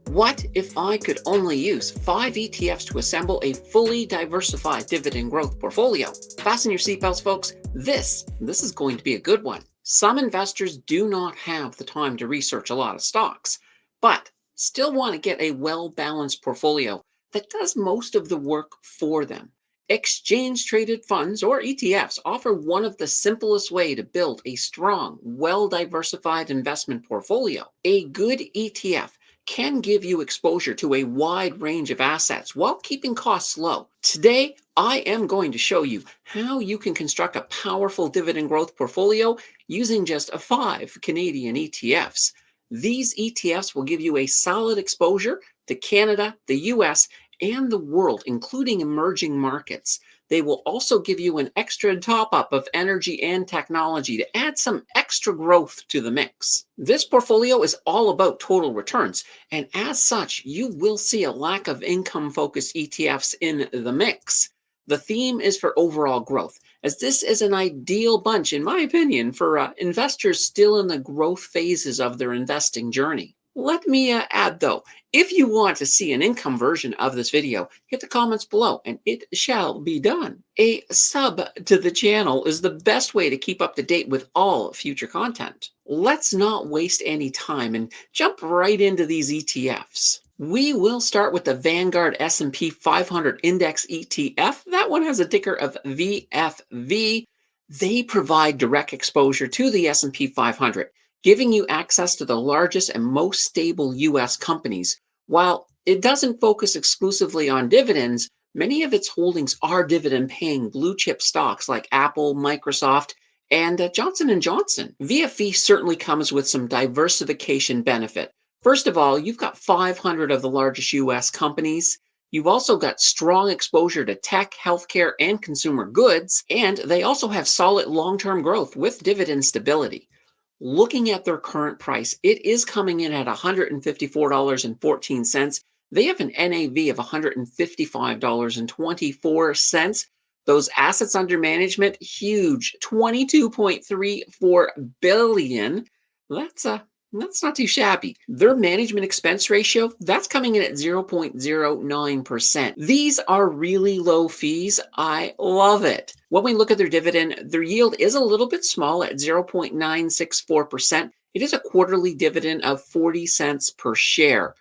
What if I could only use 5 ETFs to assemble a fully diversified dividend growth portfolio? Fasten your seatbelts, folks. This is going to be a good one. Some investors do not have the time to research a lot of stocks, but still want to get a well-balanced portfolio that does most of the work for them. Exchange traded funds, or ETFs, offer one of the simplest way to build a strong, well-diversified investment portfolio. A good ETF can give you exposure to a wide range of assets while keeping costs low. Today, I am going to show you how you can construct a powerful dividend growth portfolio using just 5 Canadian ETFs. These ETFs will give you a solid exposure to Canada, the US, and the world, including emerging markets. They will also give you an extra top up of energy and technology to add some extra growth to the mix. This portfolio is all about total returns, and as such, you will see a lack of income focused ETFs in the mix. The theme is for overall growth, as this is an ideal bunch, in my opinion, for investors still in the growth phases of their investing journey. Let me add though, if you want to see an income version of this video, hit the comments below and it shall be done. A sub to the channel is the best way to keep up to date with all future content. Let's not waste any time and jump right into these ETFs. We will start with the Vanguard S&P 500 Index ETF. That one has a ticker of VFV. They provide direct exposure to the S&P 500, giving you access to the largest and most stable U.S. companies. While it doesn't focus exclusively on dividends, many of its holdings are dividend-paying blue-chip stocks like Apple, Microsoft, and Johnson & Johnson. VFE certainly comes with some diversification benefit. First of all, you've got 500 of the largest U.S. companies. You've also got strong exposure to tech, healthcare, and consumer goods, and they also have solid long-term growth with dividend stability. Looking at their current price, it is coming in at $154.14. They have an NAV of $155.24. Those assets under management, huge, $22.34 billion. That's not too shabby. Their management expense ratio, that's coming in at 0.09%. These are really low fees. I love it. When we look at their dividend, their yield is a little bit small at 0.964%. It is a quarterly dividend of 40 cents per share.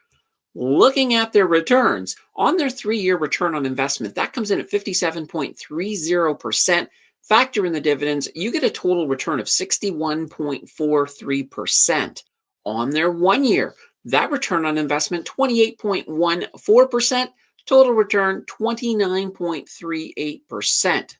Looking at their returns, on their 3-year return on investment, that comes in at 57.30%. Factor in the dividends, you get a total return of 61.43%. On their 1 year, that return on investment, 28.14%, total return, 29.38%.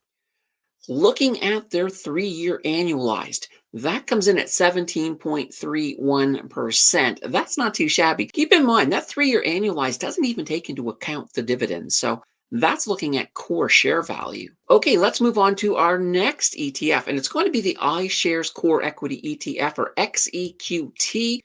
Looking at their 3-year annualized, that comes in at 17.31%. That's not too shabby. Keep in mind, that 3-year annualized doesn't even take into account the dividends, so that's looking at core share value. Okay, let's move on to our next ETF, and it's going to be the iShares Core Equity ETF, or XEQT.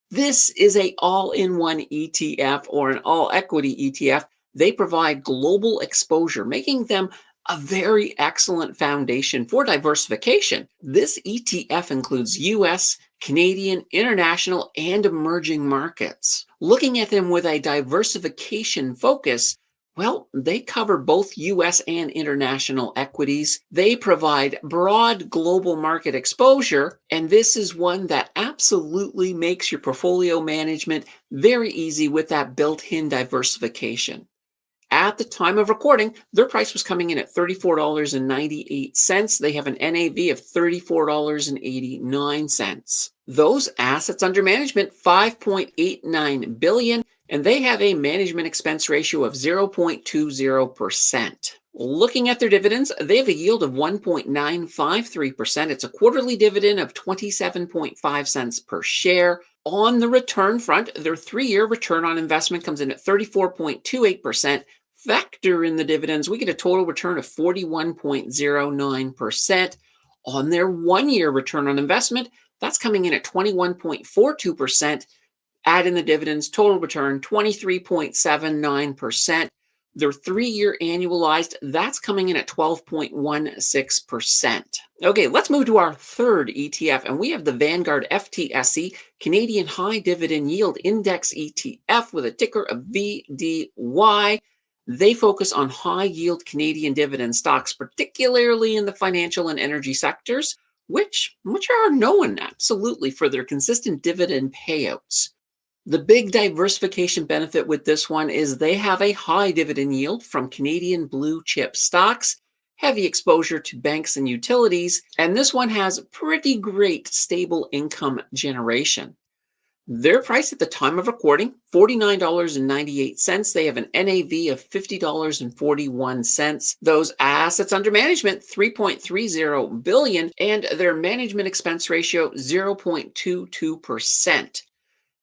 This is a all-in-one ETF or an all-equity ETF. They provide global exposure, making them a very excellent foundation for diversification. This ETF includes US, Canadian, international, and emerging markets. Looking at them with a diversification focus, well, they cover both US and international equities. They provide broad global market exposure, and this is one that absolutely makes your portfolio management very easy with that built-in diversification. At the time of recording, their price was coming in at $34.98. They have an NAV of $34.89. Those assets under management, $5.89 billion, and they have a management expense ratio of 0.20%. Looking at their dividends, they have a yield of 1.953%. It's a quarterly dividend of 27.5 cents per share. On the return front, their 3-year return on investment comes in at 34.28%. Factor in the dividends, we get a total return of 41.09%. On their 1-year return on investment, that's coming in at 21.42%. Add in the dividends, total return 23.79%. Their 3-year annualized, that's coming in at 12.16%. Okay, let's move to our third ETF, and we have the Vanguard FTSE Canadian High Dividend Yield Index ETF with a ticker of VDY. They focus on high yield Canadian dividend stocks, particularly in the financial and energy sectors, which are known absolutely for their consistent dividend payouts. The big diversification benefit with this one is they have a high dividend yield from Canadian blue chip stocks, heavy exposure to banks and utilities, and this one has pretty great stable income generation. Their price at the time of recording, $49.98. They have an NAV of $50.41. Those assets under management, $3.30 billion, and their management expense ratio, 0.22%.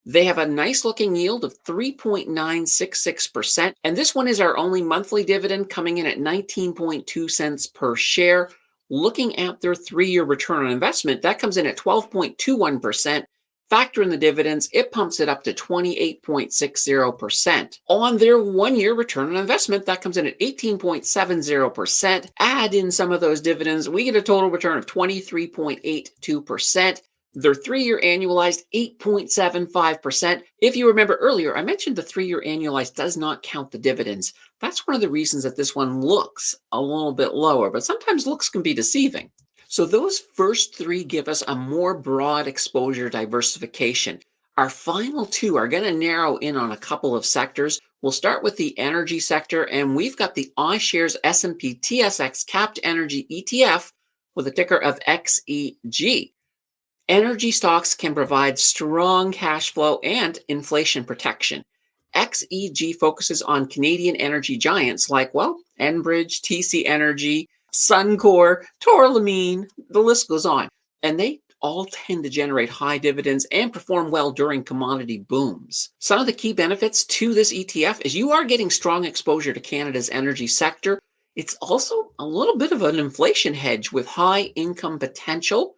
They have a nice looking yield of 3.966%. And this one is our only monthly dividend, coming in at 19.2 cents per share. Looking at their 3-year return on investment, that comes in at 12.21%. Factor in the dividends, it pumps it up to 28.60%. On their 1-year return on investment, that comes in at 18.70%. Add in some of those dividends, we get a total return of 23.82%. Their 3-year annualized, 8.75%. If you remember earlier, I mentioned the 3-year annualized does not count the dividends. That's one of the reasons that this one looks a little bit lower, but sometimes looks can be deceiving. So those first 3 give us a more broad exposure diversification. Our final 2 are going to narrow in on a couple of sectors. We'll start with the energy sector, and we've got the iShares S&P TSX Capped Energy ETF with a ticker of XEG. Energy stocks can provide strong cash flow and inflation protection. XEG focuses on Canadian energy giants like, Enbridge, TC Energy, Suncor, Torlamine, the list goes on. And they all tend to generate high dividends and perform well during commodity booms. Some of the key benefits to this ETF is you are getting strong exposure to Canada's energy sector. It's also a little bit of an inflation hedge with high income potential,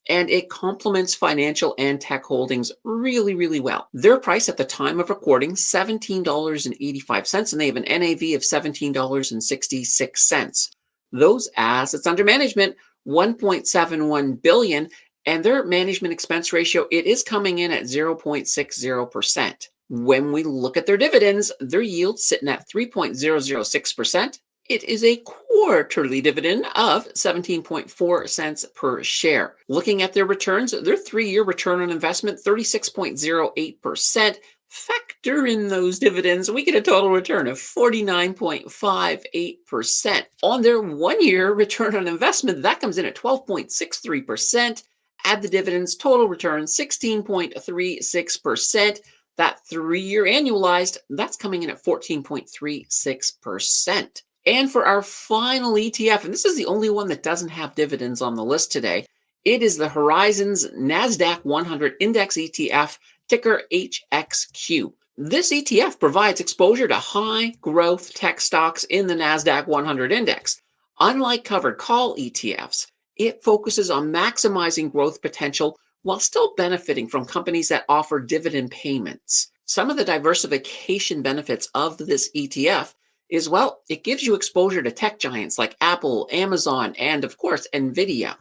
and it complements financial and tech holdings really, really well. Their price at the time of recording, $17.85, and they have an NAV of $17.66. Those assets under management, $1.71 billion, and their management expense ratio, it is coming in at 0.60%. When we look at their dividends, their yield sitting at 3.006%. It is a quarterly dividend of 17.4 cents per share. Looking at their returns, their 3-year return on investment, 36.08%. Factor in those dividends, we get a total return of 49.58%. On their 1-year return on investment, that comes in at 12.63%. Add the dividends, total return, 16.36%. That 3-year annualized, that's coming in at 14.36%. And for our final ETF, and this is the only one that doesn't have dividends on the list today, it is the Horizons Nasdaq 100 Index ETF, ticker HXQ. This ETF provides exposure to high growth tech stocks in the Nasdaq 100 Index. Unlike covered call ETFs, it focuses on maximizing growth potential while still benefiting from companies that offer dividend payments. Some of the diversification benefits of this ETF is, it gives you exposure to tech giants like Apple, Amazon, and of course, NVIDIA.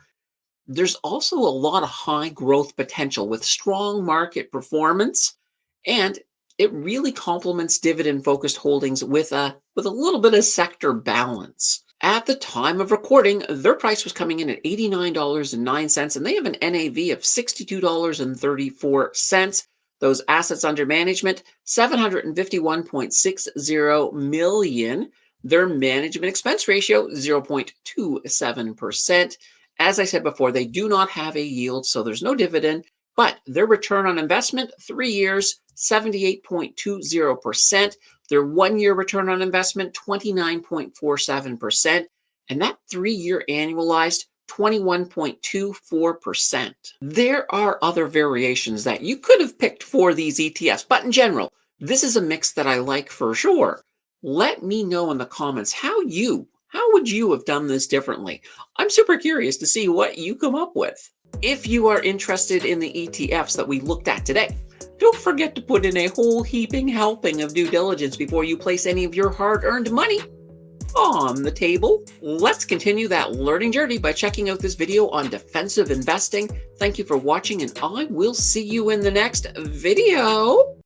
There's also a lot of high growth potential with strong market performance, and it really complements dividend-focused holdings with a little bit of sector balance. At the time of recording, their price was coming in at $89.09, and they have an NAV of $62.34. Those assets under management, $751.60 million. Their management expense ratio, 0.27%. As I said before, they do not have a yield, so there's no dividend, but their return on investment, 3 years, 78.20%. Their 1-year return on investment, 29.47%. And that 3-year annualized, 21.24%. There are other variations that you could have picked for these ETFs, but in general, this is a mix that I like for sure. Let me know in the comments how would you have done this differently? I'm super curious to see what you come up with. If you are interested in the ETFs that we looked at today, Don't forget to put in a whole heaping helping of due diligence before you place any of your hard-earned money on the table. Let's continue that learning journey by checking out this video on defensive investing. Thank you for watching, and I will see you in the next video.